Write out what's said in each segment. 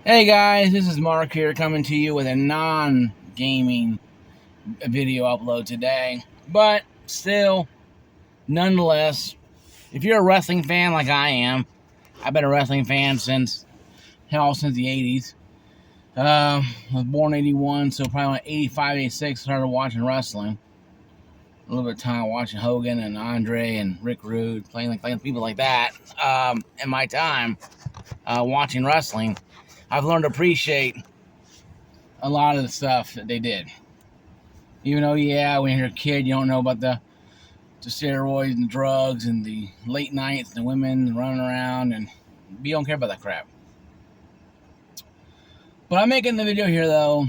Hey guys, this is Mark here coming to you with a non-gaming video upload today. But still, nonetheless, if you're a wrestling fan like I am, I've been a wrestling fan since the 80s. I was born in 81, so probably like 85, 86 started watching wrestling. A little bit of time watching Hogan and Andre and Rick Rude, playing people like that. In my time watching wrestling, I've learned to appreciate a lot of the stuff that they did. Even though, yeah, when you're a kid, you don't know about the steroids and drugs and the late nights and the women running around, and you don't care about that crap. But I'm making the video here, though,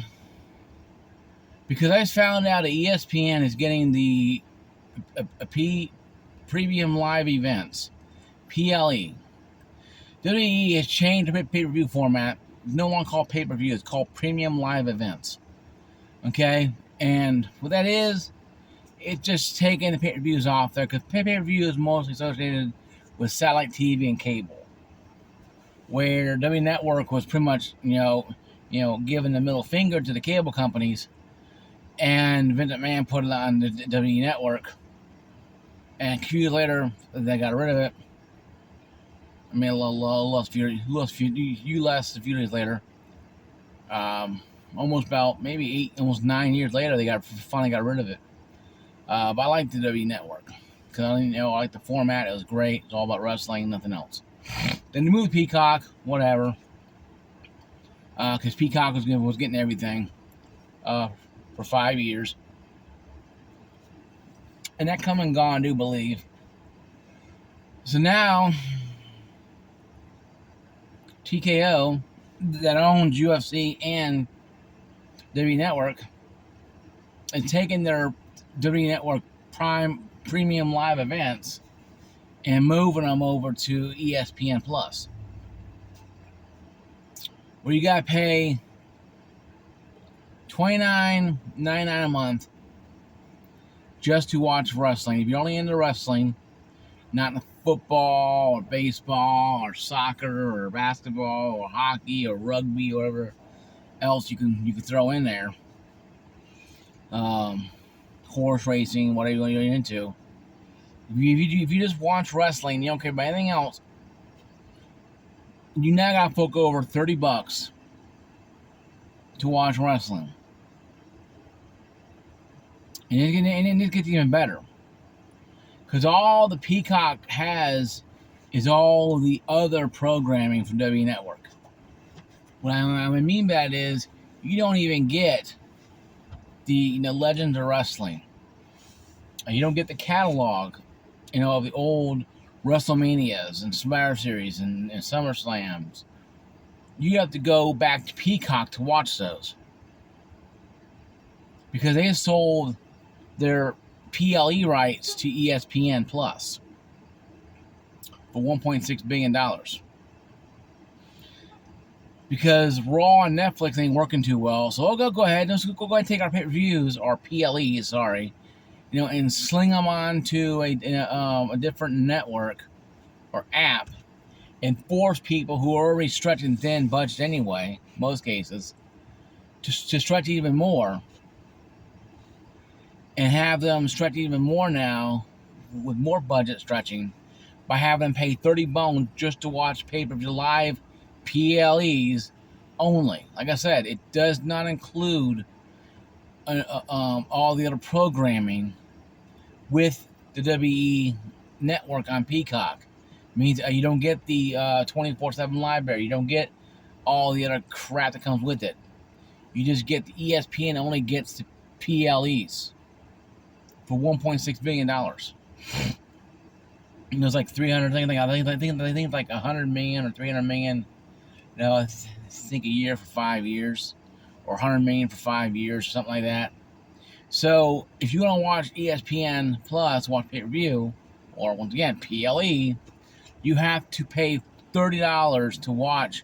because I just found out that ESPN is getting the Premium Live Events, PLE. WWE has changed the pay-per-view format. It's no longer called pay-per-view. It's called Premium Live Events. Okay? And what that is, it's just taking the pay-per-views off there, because pay-per-view is mostly associated with satellite TV and cable, where W Network was pretty much, giving the middle finger to the cable companies, and Vince McMahon put it on the W Network, and a few years later, they got rid of it. I mean, a few years later, almost 9 years later, they finally got rid of it. But I like the W Network because I like the format. It was great. It's all about wrestling, nothing else. Then they moved Peacock, whatever, because Peacock was getting everything for 5 years, and that come and gone, I do believe. So now TKO, that owns UFC and W Network, is taking their W Network Premium Live events and moving them over to ESPN Plus, where you gotta pay $29.99 a month just to watch wrestling. If you're only into wrestling, not in football or baseball or soccer or basketball or hockey or rugby or whatever else you can throw in there, horse racing, whatever you're into. If you just watch wrestling, you don't care about anything else, you now gotta fork over $30 to watch wrestling. And it gets even better, because all the Peacock has is all the other programming from W Network. What I mean by that is, you don't even get the Legends of Wrestling. You don't get the catalog, of the old WrestleManias and Survivor Series and SummerSlams. You have to go back to Peacock to watch those, because they sold their PLE rights to ESPN Plus for $1.6 billion. Because Raw and Netflix ain't working too well, so we'll go ahead and take our pay-per-views, or PLEs, sorry, and sling them onto a different network or app, and force people who are already stretching thin budget anyway, most cases, to stretch even more, and have them stretch even more now with more budget stretching by having them pay $30 just to watch pay-per-view live PLEs only. Like I said, it does not include all the other programming with the WWE Network on Peacock. It means you don't get the 24/7 library. You don't get all the other crap that comes with it. You just get the ESPN only gets the PLEs for $1.6 billion. It's like 300. I think it's like 100 million or 300 million. I think a year for 5 years, or 100 million for 5 years, or something like that. So if you want to watch ESPN Plus, watch pay-per-view, or once again PLE, you have to pay $30 to watch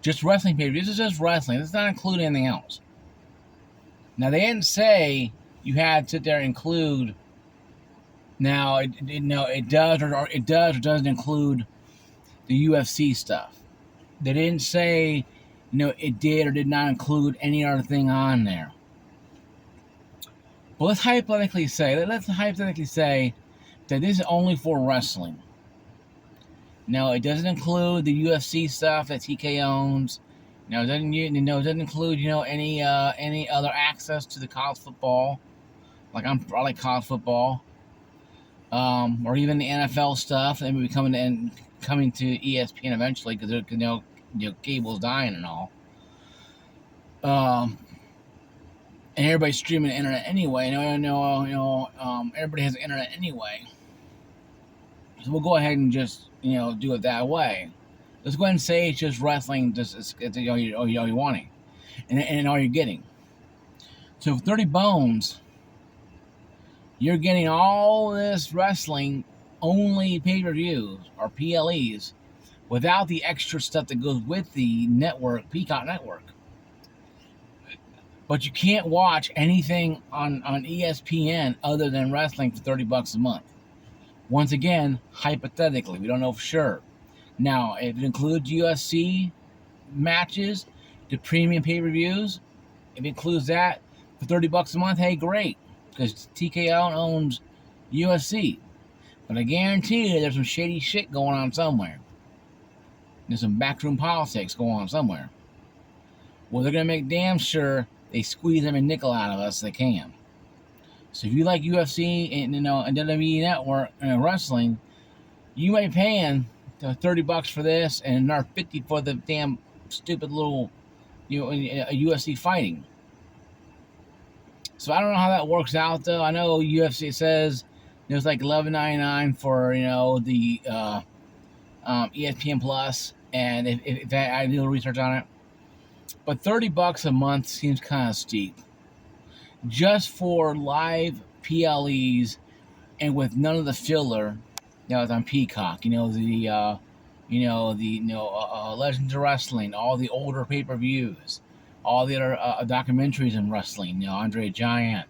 just wrestling pay-per-view. This is just wrestling. This does not include anything else. Now, they didn't say you had to sit there and include. Now, it does or doesn't include the UFC stuff. They didn't say it did or did not include any other thing on there. But let's hypothetically say that this is only for wrestling. No, it doesn't include the UFC stuff that TKO owns. No, it doesn't. It doesn't include any other access to the college football. I like college football, or even the NFL stuff. They may be coming to ESPN eventually because cable's dying and all. And everybody's streaming the internet anyway. Everybody has the internet anyway. So we'll go ahead and just do it that way. Let's go ahead and say it's just wrestling. It's all you're wanting, and all you're getting. So for 30 bones, you're getting all this wrestling only pay-per-views or PLEs without the extra stuff that goes with the network, Peacock Network. But you can't watch anything on ESPN other than wrestling for $30 a month. Once again, hypothetically, we don't know for sure. Now, if it includes UFC matches, the premium pay-per-views, if it includes that for $30 a month, hey, great, because TKO owns UFC. But I guarantee you there's some shady shit going on somewhere. There's some backroom politics going on somewhere. Well, they're going to make damn sure they squeeze every nickel out of us they can. So if you like UFC and WWE Network and wrestling, you may be paying $30 for this and another $50 for the damn stupid little UFC fighting. So I don't know how that works out though. I know UFC says there's like $11.99 for the ESPN Plus, and if I do a little research on it. But $30 a month seems kind of steep, just for live PLEs and with none of the filler that was on Peacock. The Legends of Wrestling, all the older pay-per-views, all the other documentaries in wrestling. Andre the Giant,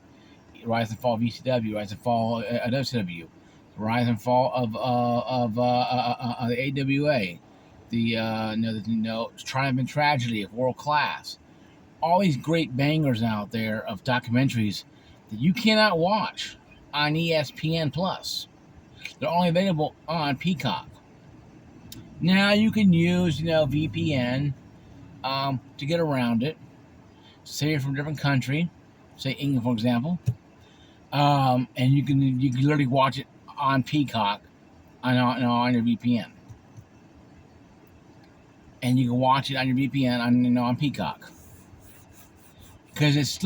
Rise and Fall of ECW, Rise and Fall of WCW, Rise and Fall of the AWA. The Triumph and Tragedy of World Class. All these great bangers out there of documentaries that you cannot watch on ESPN Plus. They're only available on Peacock. Now you can use VPN to get around it. Say you're from a different country, say England for example, and you can literally watch it on Peacock on your VPN. And you can watch it on your VPN on Peacock, because it's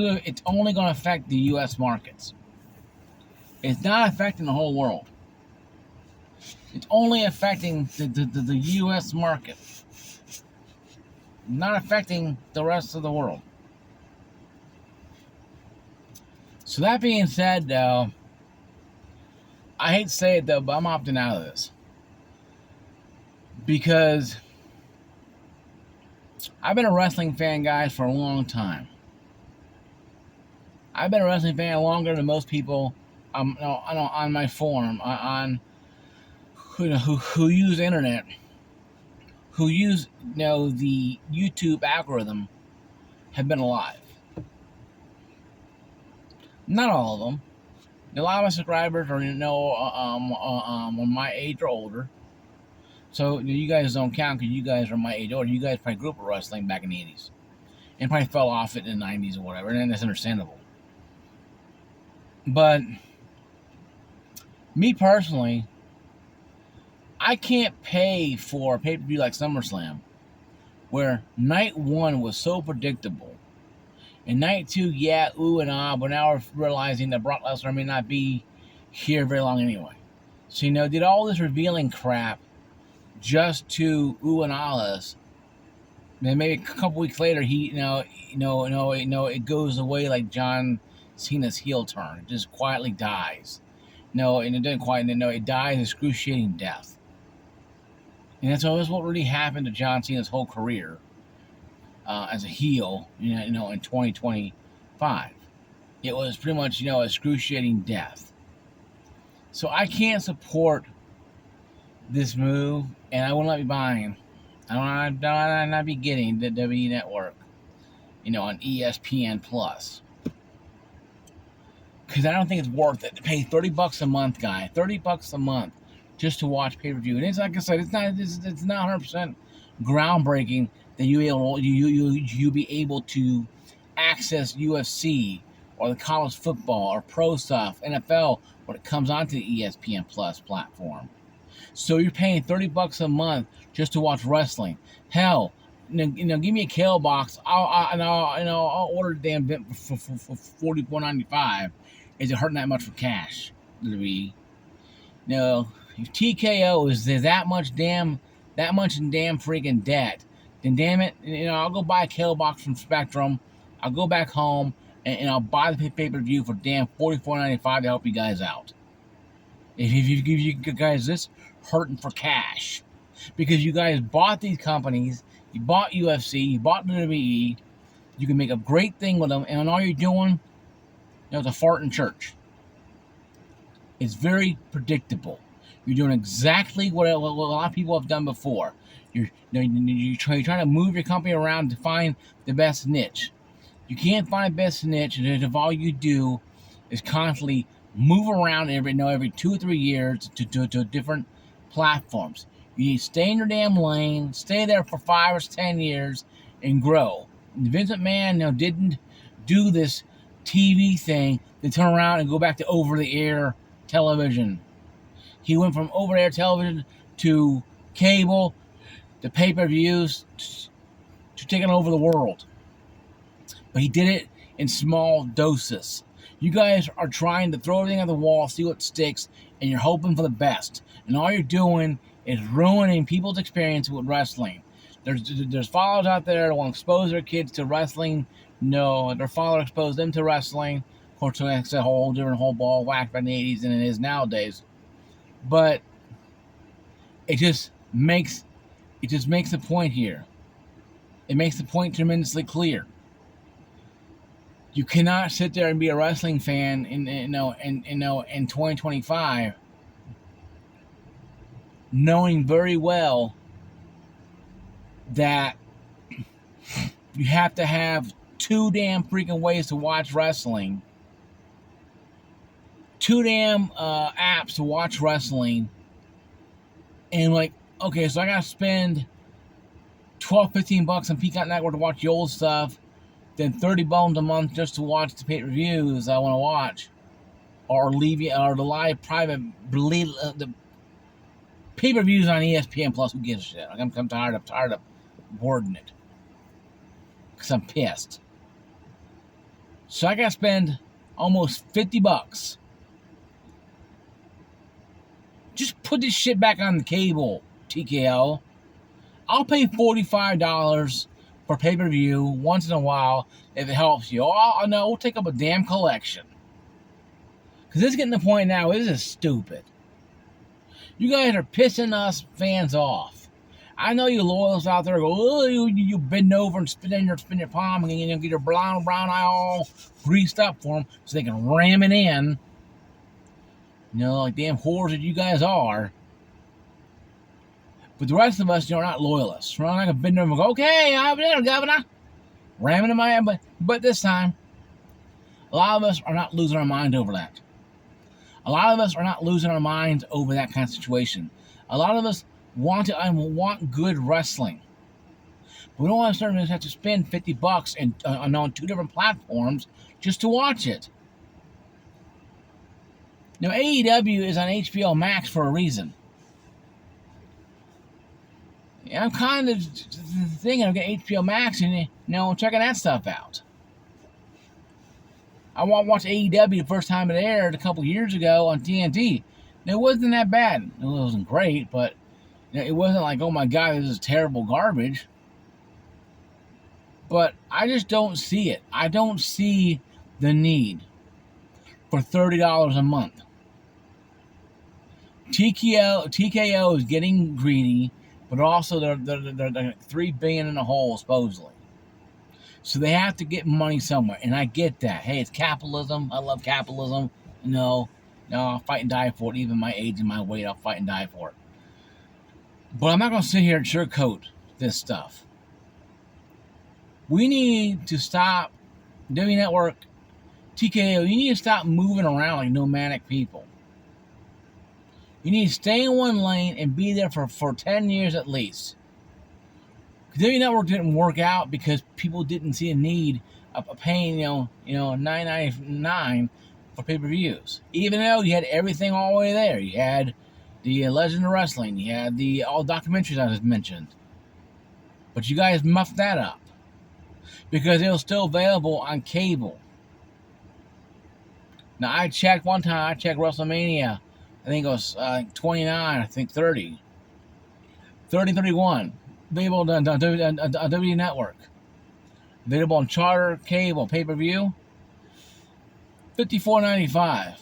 only going to affect the U.S. markets. It's not affecting the whole world. It's only affecting the U.S. market, not affecting the rest of the world. So that being said, though, I hate to say it though, but I'm opting out of this because I've been a wrestling fan, guys, for a long time. I've been a wrestling fan longer than most people on my forum, who use the internet, who use the YouTube algorithm, have been alive. Not all of them. A lot of my subscribers are my age or older. So you guys don't count because you guys are my age older. You guys probably grew up with wrestling back in the 80s. And probably fell off it in the 90s or whatever. And that's understandable. But me personally, I can't pay for a pay-per-view like SummerSlam, where night one was so predictable. And night two, yeah, ooh and ah, but now we're realizing that Brock Lesnar may not be here very long anyway. So, did all this revealing crap just to ooh and ah us. Then maybe a couple weeks later, it goes away like John Cena's heel turn. It just quietly dies. And it doesn't quite. It dies excruciating death. And that's always what really happened to John Cena's whole career as a heel. In 2025, it was pretty much excruciating death. So I can't support this move, and I will not be buying I'm not be getting the WWE Network, on ESPN Plus. Because I don't think it's worth it to pay $30 a month, guy. $30 a month just to watch pay-per-view. And it's like I said, it's not 100% groundbreaking that you be able to access UFC or the college football or pro stuff, NFL, when it comes onto the ESPN Plus platform. So you're paying $30 a month just to watch wrestling. Hell, give me a kale box. I'll order the damn bit for $44.95. Is it hurting that much for cash? No, if TKO is that much in damn freaking debt, then damn it, I'll go buy a kale box from Spectrum. I'll go back home and I'll buy the pay-per-view for damn $44.95 to help you guys out. If you guys this hurting for cash, because you guys bought these companies, you bought UFC, you bought WWE, you can make a great thing with them, and all you're doing, it's a fart in church. It's very predictable. You're doing exactly what a lot of people have done before. You're trying to move your company around to find the best niche. You can't find the best niche if all you do is constantly move around every 2 or 3 years to different platforms. You need to stay in your damn lane, stay there for 5 or 10 years, and grow. Vince McMahon didn't do this TV thing to turn around and go back to over-the-air television. He went from over-the-air television to cable to pay-per-views to taking over the world. But he did it in small doses. You guys are trying to throw everything at the wall, see what sticks, and you're hoping for the best. And all you're doing is ruining people's experience with wrestling. There's fathers out there that want to expose their kids to wrestling. No, their father exposed them to wrestling. Of course, it's a whole different ball of wax back in the 80s than it is nowadays. But it just makes the point here. It makes the point tremendously clear. You cannot sit there and be a wrestling fan in 2025, knowing very well that you have to have 2 damn freaking ways to watch wrestling, 2 damn apps to watch wrestling, and okay, so I gotta spend $12-15 on Peacock Network to watch the old stuff, then $30 a month just to watch the pay-per-views I want to watch, or the live private the pay-per-views on ESPN Plus. Who gives a shit? I'm tired of wording it because I'm pissed. So I gotta spend almost $50. Just put this shit back on the cable, TKO. I'll pay $45 for pay-per-view once in a while if it helps you. Oh, no, we'll take up a damn collection. Because it's getting to the point now, this is stupid. You guys are pissing us fans off. I know you loyalists out there go, oh, you bend over and spin your palm and get your brown eye all greased up for them so they can ram it in. Like damn whores that you guys are. But the rest of us, are not loyalists. We're not going to bend over and go, okay, I'm there, Governor. Ram it in my head. But this time, a lot of us are not losing our mind over that. A lot of us are not losing our minds over that kind of situation. A lot of us want good wrestling. But we don't want to have to spend $50 on 2 different platforms just to watch it. Now, AEW is on HBO Max for a reason. I'm kind of thinking of getting HBO Max and checking that stuff out. I watched AEW the first time it aired a couple years ago on TNT. It wasn't that bad. It wasn't great, but it wasn't like, oh my God, this is terrible garbage. But I just don't see it. I don't see the need for $30 a month. TKO is getting greedy, but also they're $3 billion in a hole supposedly. So they have to get money somewhere, and I get that. Hey, it's capitalism. I love capitalism. No, I'll fight and die for it. Even my age and my weight, I'll fight and die for it. But I'm not going to sit here and sugarcoat this stuff. We need to stop, WWE Network, TKO, you need to stop moving around like nomadic people. You need to stay in one lane and be there for 10 years at least. WWE Network didn't work out because people didn't see a need of paying, $9.99 for pay-per-views. Even though you had everything all the way there. You had the Legend of Wrestling. You had all documentaries I just mentioned. But you guys muffed that up because it was still available on cable. Now, I checked one time. I checked WrestleMania. I think it was 29. I think 30. 30, 31. Available on WWE Network. Available on Charter, cable, pay-per-view. $54.95.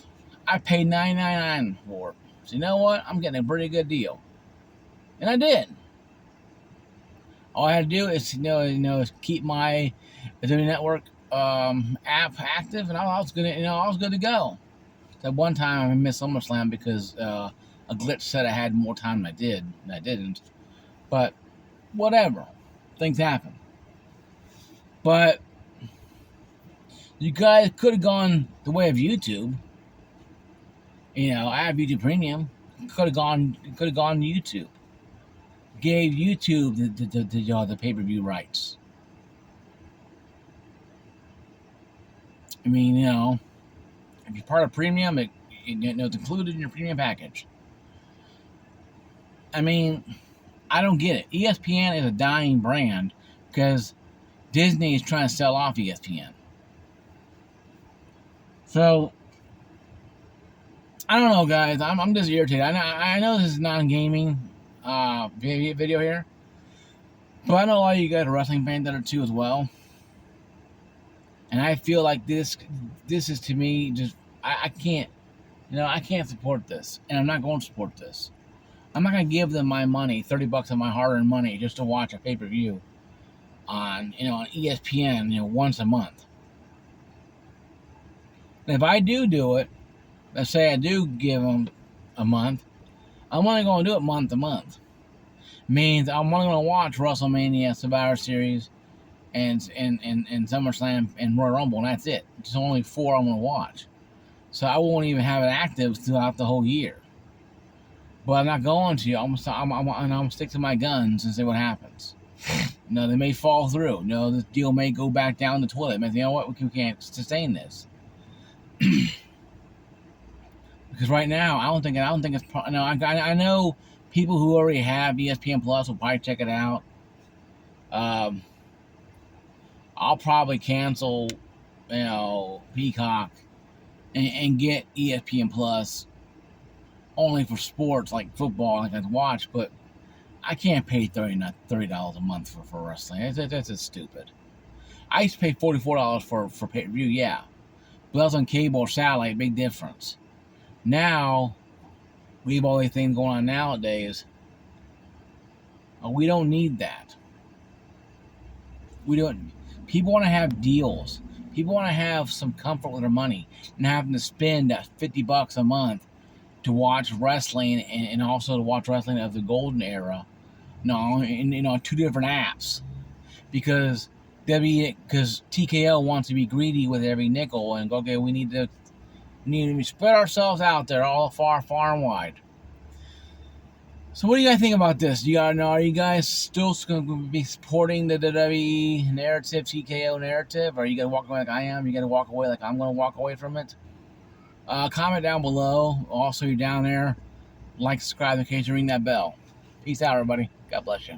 I paid $9.99 for it. So you know what? I'm getting a pretty good deal. And I did. All I had to do is keep my WWE Network app active, and I was good to go. At one time I missed SummerSlam because a glitch said I had more time than I did, and I didn't. But whatever, things happen. But you guys could have gone the way of YouTube. I have YouTube Premium. Could have gone to YouTube. Gave YouTube the pay-per-view rights. I mean, if you're part of Premium, it's included in your Premium package. I mean, I don't get it. ESPN is a dying brand because Disney is trying to sell off ESPN. So, I don't know, guys. I'm just irritated. I know this is non-gaming video here, but I know a lot of you guys are wrestling fans that are too as well. And I feel like this is, to me, just I can't, I can't support this, and I'm not going to support this. I'm not going to give them my money, $30 of my hard-earned money, just to watch a pay-per-view on ESPN, once a month. And if I do it, let's say I do give them a month, I'm only going to do it month to month. Means I'm only going to watch WrestleMania, Survivor Series, and SummerSlam and Royal Rumble, and that's it. It's only 4 I'm going to watch. So I won't even have it active throughout the whole year. But I'm not going to. I'm going to stick to my guns and see what happens. They may fall through. This deal may go back down the toilet. Maybe, you know what? We can't sustain this. Because right now, I don't think it's. I know people who already have ESPN Plus will probably check it out. I'll probably cancel, Peacock and get ESPN Plus only for sports like football, like I watch. But I can't pay $30 a month for wrestling. That's just stupid. I used to pay $44 for pay-per-view, yeah. But that was on cable or satellite, big difference. Now, we have all these things going on nowadays. We don't need that. We don't. People want to have deals. People want to have some comfort with their money, and having to spend that $50 a month to watch wrestling and also to watch wrestling of the golden era. In 2 different apps, because TKO wants to be greedy with every nickel and go, okay, we need to spread ourselves out there all far and wide. So what do you guys think about this? Are you guys still going to be supporting the WWE narrative, TKO narrative? Or are you going to walk away like I am? You going to walk away like I'm going to walk away from it? Comment down below. Also, you're down there. Like, subscribe in case you ring that bell. Peace out, everybody. God bless you.